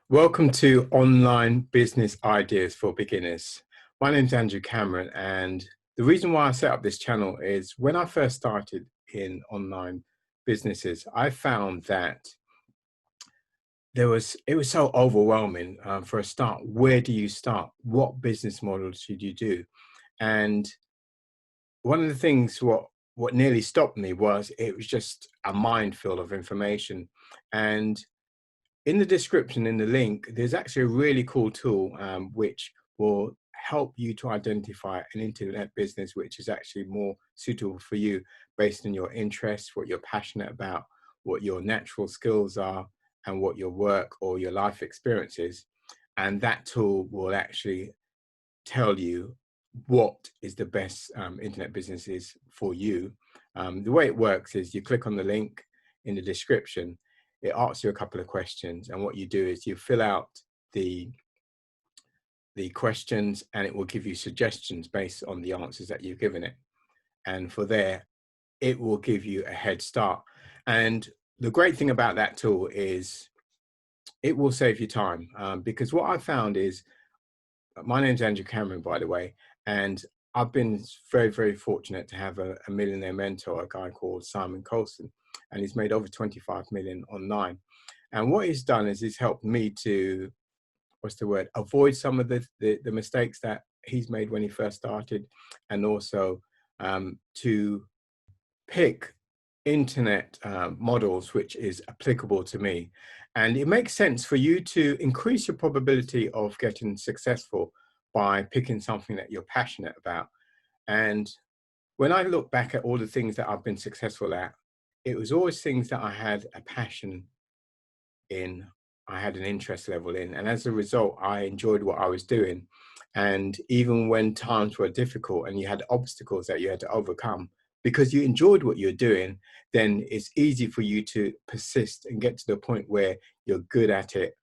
Welcome to Online Business Ideas for Beginners. My name's Andrew Cameron, and the reason why I set up this channel is when I first started in online businesses, I found that it was so overwhelming. For a start, where do you start? What business model should you do? And one of the things what nearly stopped me was it was just a minefield of information. And in the description, in the link, there's actually a really cool tool which will help you to identify an internet business which is actually more suitable for you based on your interests, what you're passionate about, what your natural skills are, and what your work or your life experience is. And that tool will actually tell you what is the best internet business is for you. The way it works is you click on the link in the description, it asks you a couple of questions, and what you do is you fill out the questions and it will give you suggestions based on the answers that you've given it. And for there, it will give you a head start. And the great thing about that tool is it will save you time, because what I found is, my name's Andrew Cameron, by the way, and I've been very, very fortunate to have a millionaire mentor, a guy called Simon Colson, and he's made over 25 million online. And what he's done is he's helped me to, what's the word, avoid some of the mistakes that he's made when he first started, and also to pick internet models which is applicable to me. And it makes sense for you to increase your probability of getting successful by picking something that you're passionate about. And when I look back at all the things that I've been successful at, it was always things that I had a passion in, I had an interest level in, and as a result, I enjoyed what I was doing. And even when times were difficult and you had obstacles that you had to overcome, because you enjoyed what you're doing, then it's easy for you to persist and get to the point where you're good at it,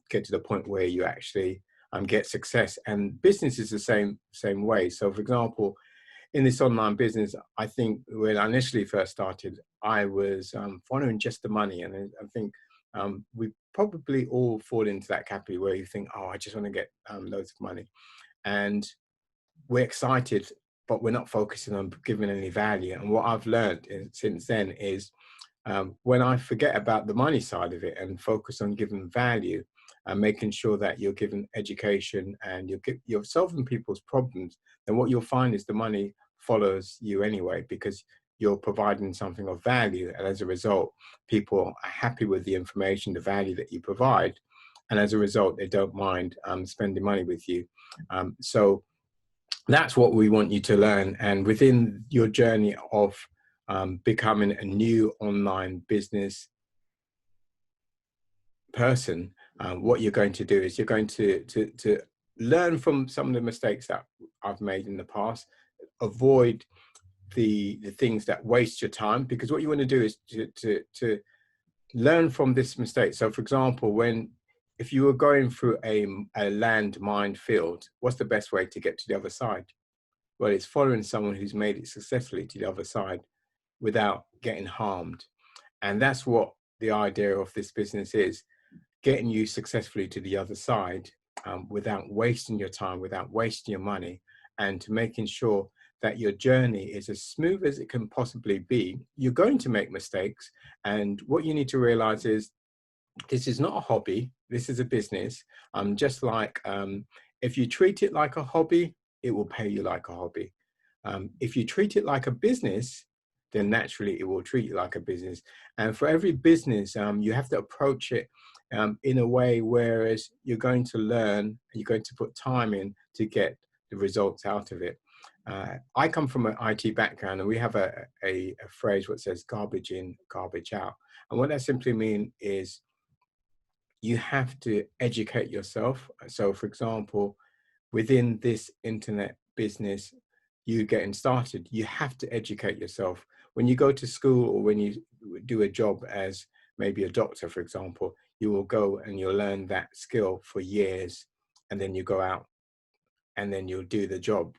get to the point where you actually get success. And business is the same way. So, for example, in this online business, I think when I initially first started, I was following just the money. And I think we probably all fall into that category where you think, oh, I just want to get loads of money. And we're excited, but we're not focusing on giving any value. And what I've learned since then is when I forget about the money side of it and focus on giving value and making sure that you're giving education and you're solving people's problems, then what you'll find is the money follows you anyway, because you're providing something of value. And as a result, people are happy with the information, the value that you provide. And as a result, they don't mind spending money with you. So that's what we want you to learn. And within your journey of becoming a new online business person, what you're going to do is you're going to learn from some of the mistakes that I've made in the past, avoid the things that waste your time, because what you want to do is to learn from this mistake. So, for example, if you were going through a landmine field, what's the best way to get to the other side? Well, it's following someone who's made it successfully to the other side without getting harmed. And that's what the idea of this business is, getting you successfully to the other side without wasting your time, without wasting your money, and to making sure that your journey is as smooth as it can possibly be. You're going to make mistakes. And what you need to realize is this is not a hobby. This is a business. Just like if you treat it like a hobby, it will pay you like a hobby. If you treat it like a business, then naturally it will treat you like a business. And for every business, you have to approach it in a way whereas you're going to learn, you're going to put time in to get the results out of it. I come from an IT background, and we have a phrase which says garbage in, garbage out. And what that simply means is you have to educate yourself. So, for example, within this internet business, you getting started, you have to educate yourself. When you go to school or when you do a job as maybe a doctor, for example, you will go and you'll learn that skill for years, and then you go out and then you'll do the job.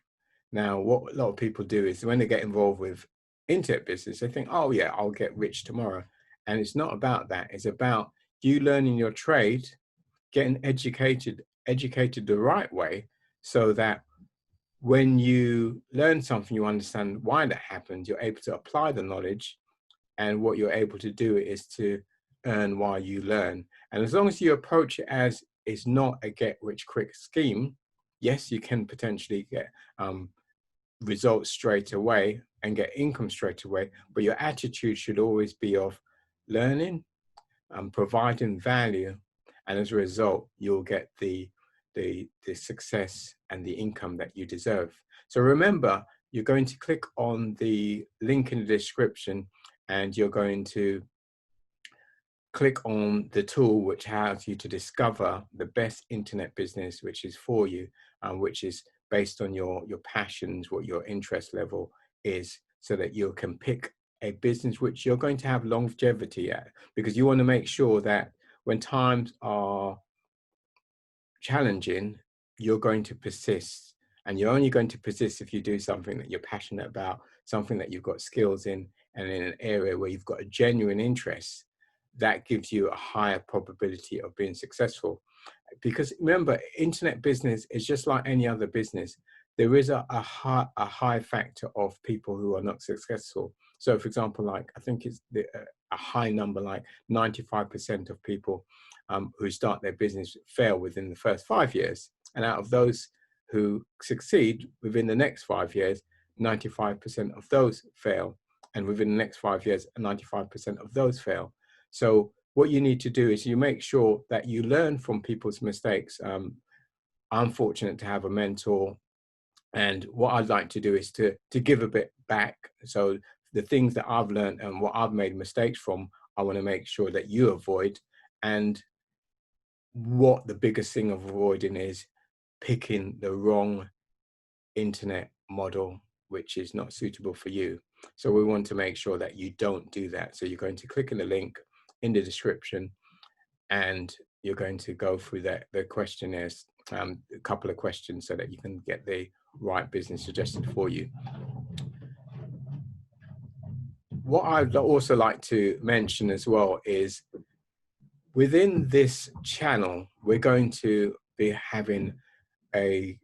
Now, what a lot of people do is when they get involved with internet business, they think, oh yeah, I'll get rich tomorrow. And it's not about that. It's about you learning your trade, getting educated the right way, so that when you learn something, you understand why that happened, you're able to apply the knowledge, and what you're able to do is to earn while you learn. And as long as you approach it as it's not a get rich quick scheme, yes, you can potentially get results straight away and get income straight away, but your attitude should always be of learning and providing value, and as a result you'll get the success and the income that you deserve. So remember, you're going to click on the link in the description, and you're going to click on the tool which allows you to discover the best internet business which is for you, which is based on your passions, what your interest level is, so that you can pick a business which you're going to have longevity at, because you want to make sure that when times are challenging, you're going to persist. And you're only going to persist if you do something that you're passionate about, something that you've got skills in, and in an area where you've got a genuine interest. That gives you a higher probability of being successful. Because remember, internet business is just like any other business. There is a high factor of people who are not successful. So for example, like I think it's a high number, like 95% of people who start their business fail within the first 5 years. And out of those who succeed within the next 5 years, 95% of those fail. And within the next 5 years, 95% of those fail. So what you need to do is you make sure that you learn from people's mistakes. I'm fortunate to have a mentor, and what I'd like to do is to give a bit back. So the things that I've learned and what I've made mistakes from, I want to make sure that you avoid. And what the biggest thing of avoiding is picking the wrong internet model which is not suitable for you. So we want to make sure that you don't do that. So you're going to click on the link in the description, and you're going to go through the questionnaires, a couple of questions, so that you can get the right business suggested for you. What I'd also like to mention as well is within this channel, we're going to be having a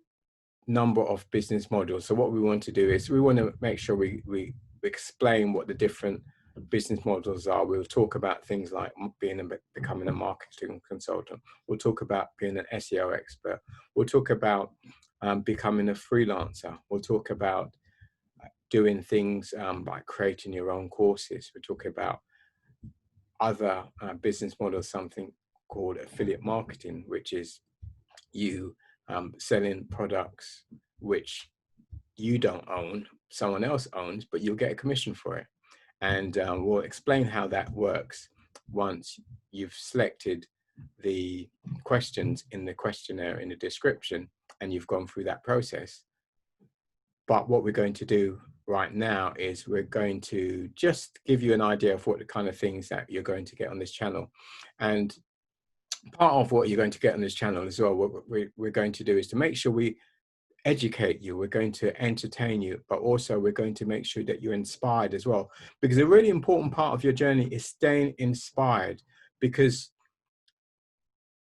number of business models. So what we want to do is we want to make sure we explain what the different business models are. We'll talk about things like becoming a marketing consultant. We'll talk about being an SEO expert. We'll talk about becoming a freelancer. We'll talk about doing things like creating your own courses. We're talking about other business models, something called affiliate marketing, which is you selling products which you don't own, someone else owns, but you'll get a commission for it. And we'll explain how that works once you've selected the questions in the questionnaire in the description and you've gone through that process. But what we're going to do right now is we're going to just give you an idea of what the kind of things that you're going to get on this channel. And part of what you're going to get on this channel as well, what we're going to do is to make sure we educate you, we're going to entertain you, but also we're going to make sure that you're inspired as well. Because a really important part of your journey is staying inspired, because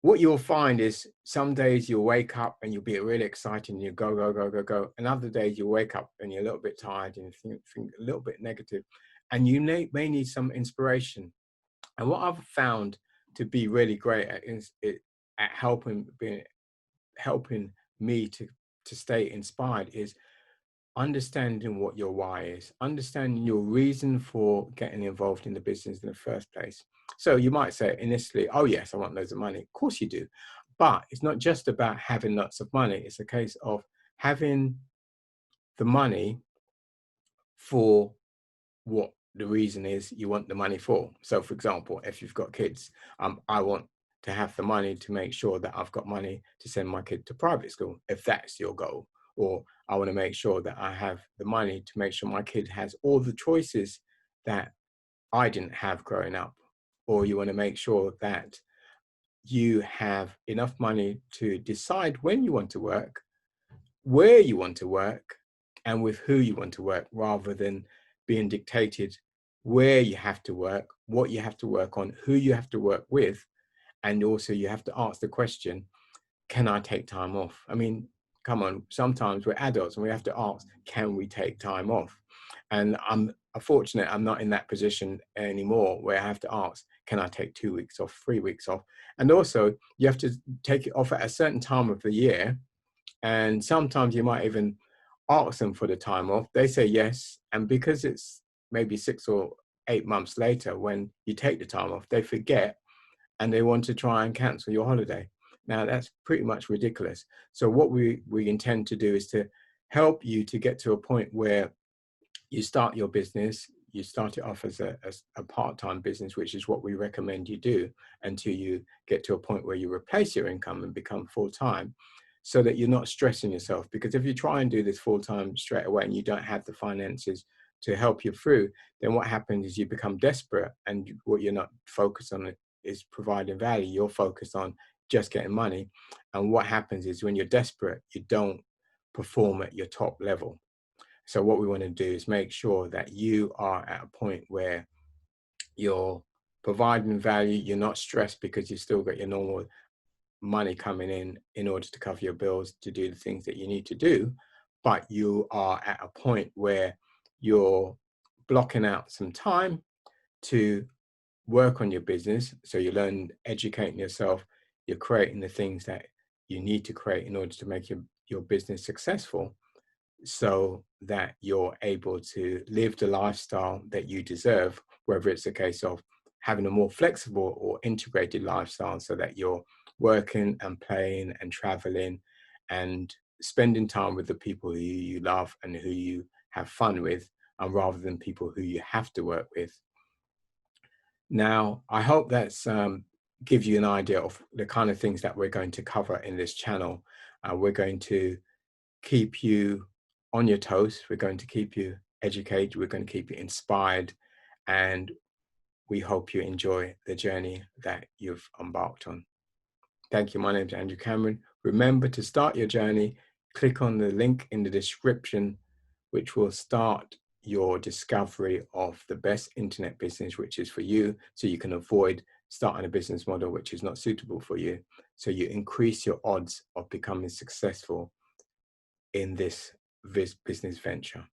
what you'll find is some days you'll wake up and you'll be really excited and you go. And other days you'll wake up and you're a little bit tired and you think a little bit negative, and you may need some inspiration. And what I've found to be really great at helping me to stay inspired is understanding what your why is, understanding your reason for getting involved in the business in the first place. So you might say initially, oh yes, I want loads of money. Of course you do. But it's not just about having lots of money. It's a case of having the money for what the reason is you want the money for. So for example, if you've got kids, I want to have the money to make sure that I've got money to send my kid to private school, if that's your goal. Or I want to make sure that I have the money to make sure my kid has all the choices that I didn't have growing up. Or you want to make sure that you have enough money to decide when you want to work, where you want to work, and with who you want to work, rather than being dictated where you have to work, what you have to work on, who you have to work with, And also you have to ask the question, can I take time off? I mean, come on, sometimes we're adults and we have to ask, can we take time off? And I'm fortunate I'm not in that position anymore where I have to ask, can I take 2 weeks off, 3 weeks off? And also you have to take it off at a certain time of the year. And sometimes you might even ask them for the time off. They say yes. And because it's maybe 6 or 8 months later when you take the time off, they forget and they want to try and cancel your holiday. Now, that's pretty much ridiculous. So what we intend to do is to help you to get to a point where you start your business, you start it off as a part-time business, which is what we recommend you do until you get to a point where you replace your income and become full-time, so that you're not stressing yourself. Because if you try and do this full-time straight away and you don't have the finances to help you through, then what happens is you become desperate, and what you're not focused on is providing value. You're focused on just getting money. And what happens is when you're desperate, you don't perform at your top level. So what we want to do is make sure that you are at a point where you're providing value, you're not stressed because you still got your normal money coming in order to cover your bills, to do the things that you need to do, but you are at a point where you're blocking out some time to work on your business. So you learn educating yourself, you're creating the things that you need to create in order to make your business successful, so that you're able to live the lifestyle that you deserve, whether it's a case of having a more flexible or integrated lifestyle, so that you're working and playing and traveling and spending time with the people who you love and who you have fun with, and rather than people who you have to work with. Now, I hope that's gives you an idea of the kind of things that we're going to cover in this channel. We're going to keep you on your toes. We're going to keep you educated. We're going to keep you inspired. And we hope you enjoy the journey that you've embarked on. Thank you. My name is Andrew Cameron. Remember to start your journey. Click on the link in the description, which will start your discovery of the best internet business, which is for you, so you can avoid starting a business model which is not suitable for you. So you increase your odds of becoming successful in this business venture.